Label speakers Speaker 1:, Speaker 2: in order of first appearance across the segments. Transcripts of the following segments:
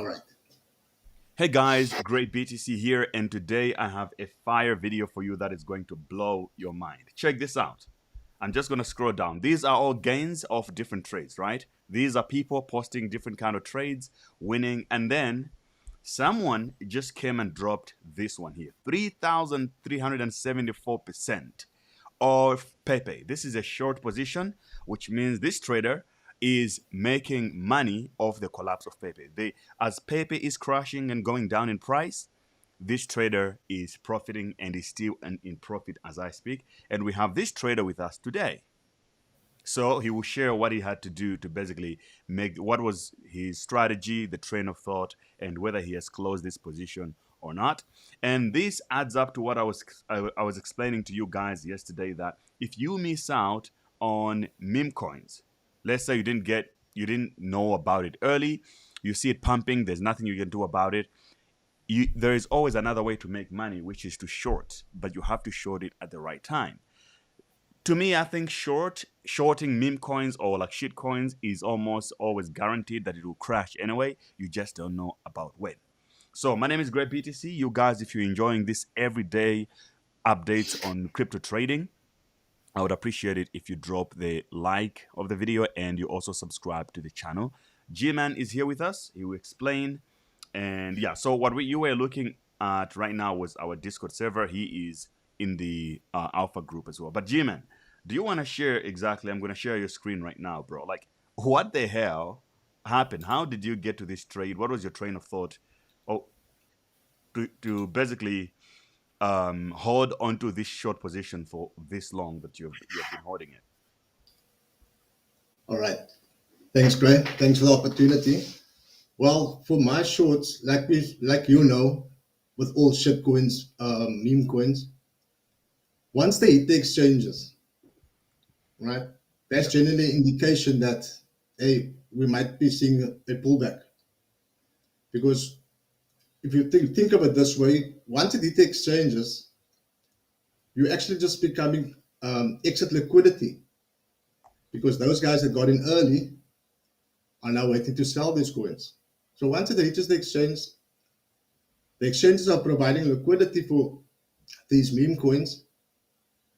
Speaker 1: All right.
Speaker 2: Hey guys, Great BTC here, and today I have a fire video for you that is going to blow your mind. Check this out. I'm just going to scroll down. These are all gains of different trades, right? These are people posting different kind of trades, winning, and then someone just came and dropped this one here. 3,374% of PEPE. This is a short position, which means this trader is making money off the collapse of PEPE. As PEPE is crashing and going down in price, this trader is profiting and is still in profit as I speak. And we have this trader with us today. So he will share what he had to do to basically make what was his strategy, the train of thought, and whether he has closed this position or not. And this adds up to what I was explaining to you guys yesterday, that if you miss out on meme coins, let's say you didn't know about it early, you see it pumping, there's nothing you can do about it. There is always another way to make money, which is to short, but you have to short it at the right time. To me, I think shorting meme coins or like shit coins is almost always guaranteed that it will crash anyway. You just don't know about when. So my name is Greg BTC. You guys, if you're enjoying this everyday updates on crypto trading, I would appreciate it if you drop the like of the video and you also subscribe to the channel. G-Man is here with us. He will explain. And yeah, so you were looking at right now was our Discord server. He is in the alpha group as well. But G-Man, do you want to share exactly? I'm going to share your screen right now, bro. Like, what the hell happened? How did you get to this trade? What was your train of thought? Oh, to basically hold onto this short position for this long that you've been holding it.
Speaker 1: All right. Thanks, Gray. Thanks for the opportunity. Well, for my shorts, like with all shit coins, meme coins, once they hit the exchanges, right, that's
Speaker 2: Yeah.
Speaker 1: generally an indication that hey, we might be seeing a pullback. Because if you think of it this way, once it hit the exchanges, you're actually just becoming exit liquidity because those guys that got in early are now waiting to sell these coins. So once it reaches the exchanges are providing liquidity for these meme coins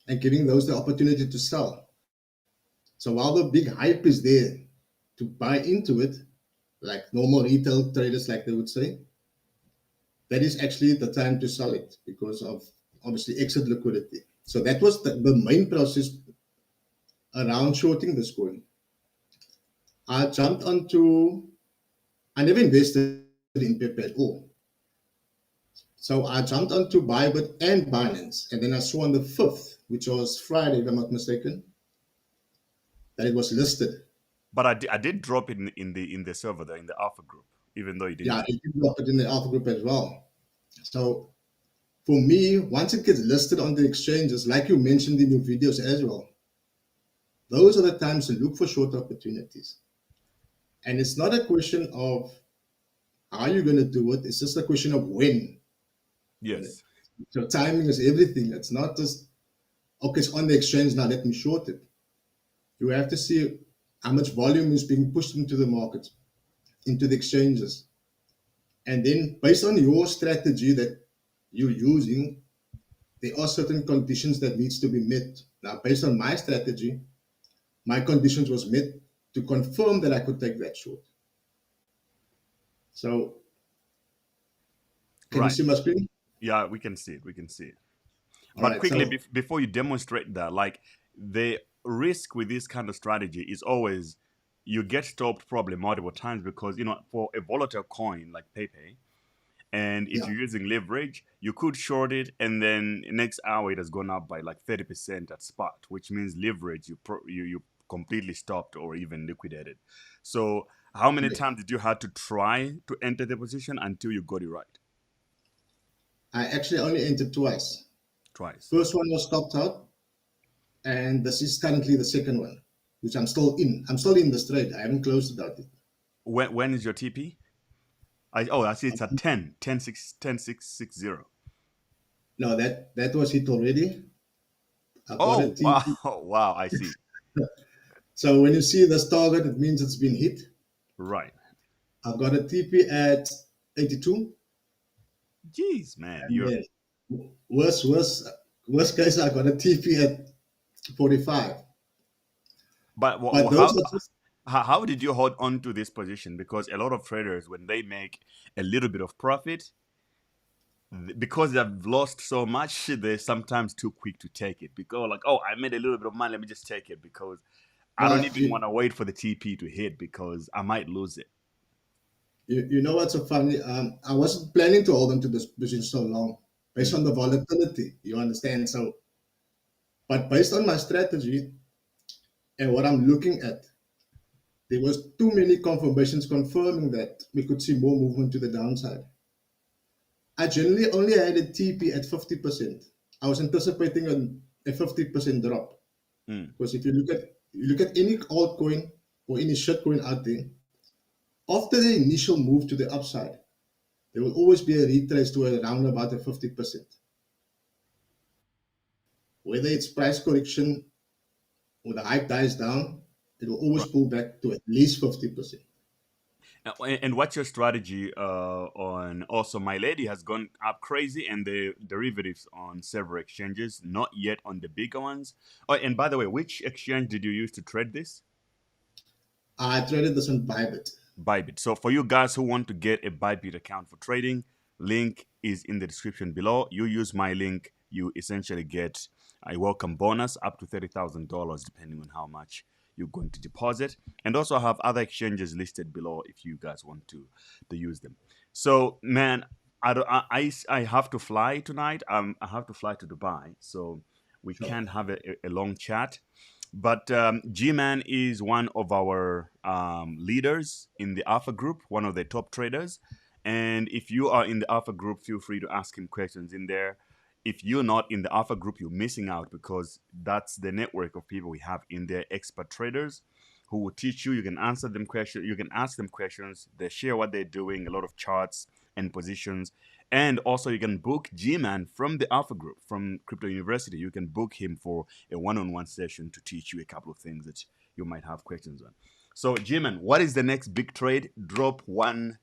Speaker 1: and giving those the opportunity to sell. So while the big hype is there to buy into it, like normal retail traders, like they would say, that is actually the time to sell it because of obviously exit liquidity. So that was the main process around shorting this coin. I jumped onto, I never invested in PEPE at all. So I jumped onto Bybit and Binance. And then I saw on the 5th, which was Friday, if I'm not mistaken, that it was listed.
Speaker 2: But I did drop it in the server there in the alpha group, even though you didn't
Speaker 1: Yeah,
Speaker 2: see
Speaker 1: it did drop it in the alpha group as well. So for me, once it gets listed on the exchanges, like you mentioned in your videos as well, those are the times to look for short opportunities. And it's not a question of how you're going to do it, it's just a question of when.
Speaker 2: Yes.
Speaker 1: So timing is everything. It's not just, okay, it's on the exchange now, let me short it. You have to see how much volume is being pushed into the market, into the exchanges. And then based on your strategy that you're using, there are certain conditions that needs to be met. Now, based on my strategy, my conditions was met to confirm that I could take that short. So can you
Speaker 2: Right.
Speaker 1: see my screen?
Speaker 2: Yeah, we can see it. We can see it.
Speaker 1: All
Speaker 2: But
Speaker 1: right.
Speaker 2: quickly,
Speaker 1: So
Speaker 2: before you demonstrate that, like the risk with this kind of strategy is always you get stopped probably multiple times because for a volatile coin like PayPay, and if
Speaker 1: yeah,
Speaker 2: you're using leverage, you could short it, and then next hour it has gone up by like 30% at spot, which means leverage you completely stopped or even liquidated. So how many
Speaker 1: correct.
Speaker 2: times did you have to try to enter the position until you got it right?
Speaker 1: I actually only entered twice.
Speaker 2: Twice.
Speaker 1: First one was stopped out, and this is currently the second one, which I'm still in. I'm still in this trade. I haven't closed it out yet.
Speaker 2: When is your TP? I see it's at 10 6 10 6 6 0.
Speaker 1: No, that was hit already. I got a
Speaker 2: Oh
Speaker 1: TP.
Speaker 2: wow. Wow, I see.
Speaker 1: So when you see this target, it means it's been hit.
Speaker 2: Right.
Speaker 1: I got a TP at 82,
Speaker 2: Jeez, man,
Speaker 1: and
Speaker 2: you're.
Speaker 1: then worst, worst, worst case, I got a TP at 45.
Speaker 2: But
Speaker 1: But
Speaker 2: how,
Speaker 1: those are just,
Speaker 2: how did you hold on to this position? Because a lot of traders, when they make a little bit of profit, because they've lost so much, they're sometimes too quick to take it. Because like, oh, I made a little bit of money, let me just take it because I don't
Speaker 1: well,
Speaker 2: even want to wait for the TP to hit because I might lose it.
Speaker 1: you know what's so funny? I wasn't planning to hold on to this position so long based
Speaker 2: Mm,
Speaker 1: on the volatility. You understand? So, but based on my strategy and what I'm looking at, there was too many confirmations confirming that we could see more movement to the downside. I generally only had a TP at 50%. I was anticipating a 50% drop
Speaker 2: mm.
Speaker 1: because if you look at any altcoin or any shitcoin out there, after the initial move to the upside, there will always be a retrace to around about a 50%. Whether it's price correction or the hype dies down, it will always
Speaker 2: Right.
Speaker 1: pull back to at least 50%.
Speaker 2: And what's your strategy on also my lady has gone up crazy and the derivatives on several exchanges, not yet on the bigger ones. Oh, and by the way, which exchange did you use to trade this?
Speaker 1: I traded this on Bybit.
Speaker 2: Bybit. So for you guys who want to get a Bybit account for trading, link is in the description below. You use my link, you essentially get a welcome bonus up to $30,000 depending on how much you're going to deposit. And also have other exchanges listed below if you guys want to use them. So man, I have to fly tonight. I have to fly to Dubai, so we
Speaker 1: Sure.
Speaker 2: can't have a long chat. But G-Man is one of our leaders in the Alpha Group, one of the top traders. And if you are in the Alpha Group, feel free to ask him questions in there. If you're not in the Alpha Group, you're missing out because that's the network of people we have in there, expert traders who will teach you. You can answer them questions. You can ask them questions. They share what they're doing, a lot of charts and positions. And also, you can book G-Man from the Alpha Group, from Crypto University. You can book him for a one-on-one session to teach you a couple of things that you might have questions on. So, G-Man, what is the next big trade? Drop one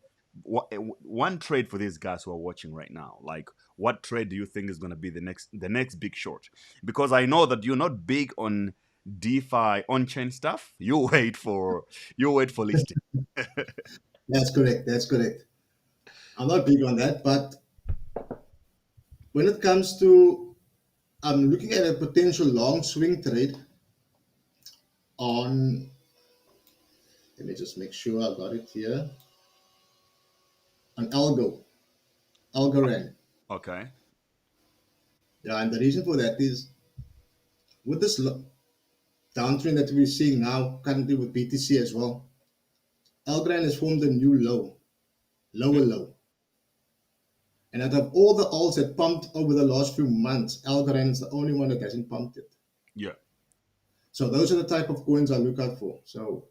Speaker 2: trade for these guys who are watching right now. Like, what trade do you think is going to be the next big short? Because I know that you're not big on DeFi on-chain stuff. You wait for listing.
Speaker 1: That's correct. That's correct. I'm not big on that, but when it comes to, I'm looking at a potential long swing trade on, let me just make sure I got it here, on Algorand.
Speaker 2: Okay.
Speaker 1: Yeah, and the reason for that is with this downtrend that we're seeing now, currently with BTC as well, Algorand has formed a new lower low. And out of all the alts that pumped over the last few months, Algorand is the only one that hasn't pumped it.
Speaker 2: Yeah.
Speaker 1: So those are the type of coins I look out for. So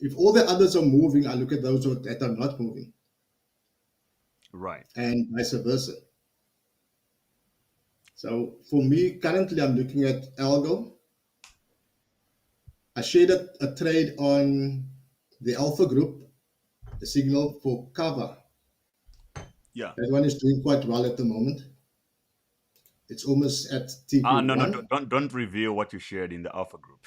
Speaker 1: if all the others are moving, I look at those that are not moving,
Speaker 2: Right.
Speaker 1: and vice versa. So for me, currently, I'm looking at Algo. I shared a trade on the Alpha Group, the signal for cover.
Speaker 2: Yeah.
Speaker 1: That one is doing quite well at the moment. It's almost at
Speaker 2: No, no,
Speaker 1: TP1.
Speaker 2: don't reveal what you shared in the Alpha Group.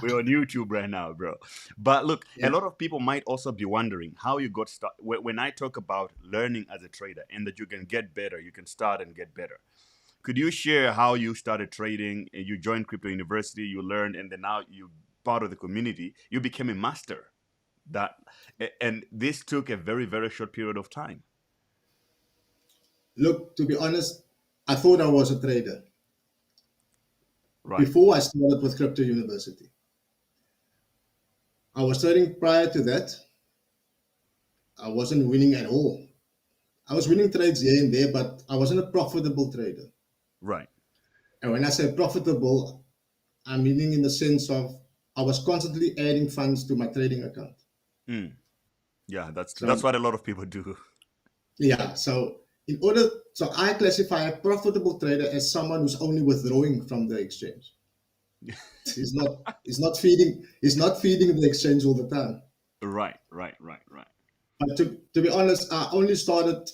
Speaker 2: We're on YouTube right now, bro. But look, a
Speaker 1: Yeah.
Speaker 2: lot of people might also be wondering how you got started. When I talk about learning as a trader and that you can get better, you can start and get better. Could you share how you started trading? You joined Crypto University, you learned, and then now you part of the community. You became a master. That and this took a very very short period of time.
Speaker 1: Look, to be honest, I thought I was a trader
Speaker 2: Right.
Speaker 1: before I started with Crypto University. I was trading prior to that. I wasn't winning at all. I was winning trades here and there, but I wasn't a profitable trader.
Speaker 2: Right.
Speaker 1: And when I say profitable, I'm meaning in the sense of I was constantly adding funds to my trading account.
Speaker 2: Mm. Yeah, that's
Speaker 1: So
Speaker 2: what a lot of people do.
Speaker 1: yeah, so I classify a profitable trader as someone who's only withdrawing from the exchange. He's not feeding the exchange all the time.
Speaker 2: Right, right, right, right.
Speaker 1: But to be honest, I only started,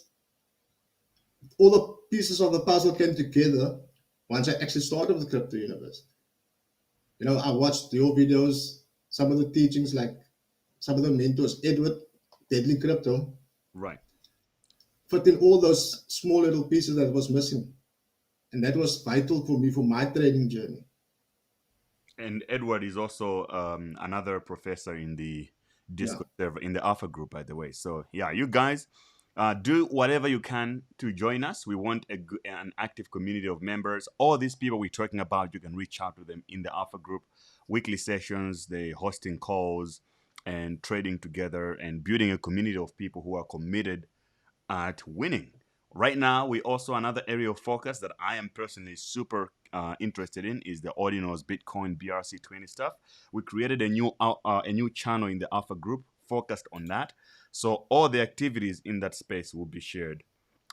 Speaker 1: all the pieces of the puzzle came together once I actually started with Crypto Universe. I watched your videos, some of the teachings, like some of the mentors, Edward, Deadly Crypto,
Speaker 2: Right.
Speaker 1: fit in all those small little pieces that was missing. And that was vital for me for my trading journey.
Speaker 2: And Edward is also another professor in the
Speaker 1: Yeah.
Speaker 2: Discord server in the Alpha group, by the way. So yeah, you guys do whatever you can to join us. We want an active community of members. All these people we're talking about, you can reach out to them in the Alpha group. Weekly sessions, they hosting calls and trading together and building a community of people who are committed at winning. Right now, we also another area of focus that I am personally super interested in is the Ordinals Bitcoin BRC20 stuff. We created a new channel in the Alpha group focused on that. So all the activities in that space will be shared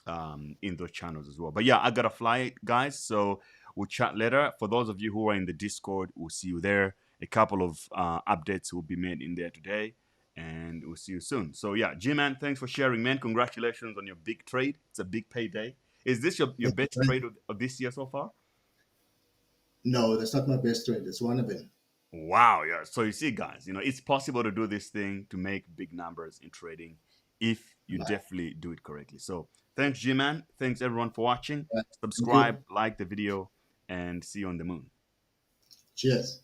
Speaker 2: in those channels as well. But yeah, I gotta fly, guys. So we'll chat later. For those of you who are in the Discord, we'll see you there. A couple of updates will be made in there today, and we'll see you soon. So yeah, G man, thanks for sharing, man. Congratulations on your big trade. It's a big payday. Is this your
Speaker 1: That's
Speaker 2: best
Speaker 1: right.
Speaker 2: trade of this year so far?
Speaker 1: No, that's not my best trade. It's one of them.
Speaker 2: Wow, yeah. So you see, guys, it's possible to do this thing to make big numbers in trading if you
Speaker 1: Right.
Speaker 2: definitely do it correctly. So thanks, G Man. Thanks everyone for watching.
Speaker 1: Right. Thank
Speaker 2: Subscribe,
Speaker 1: you.
Speaker 2: like the video, and see you on the moon.
Speaker 1: Cheers.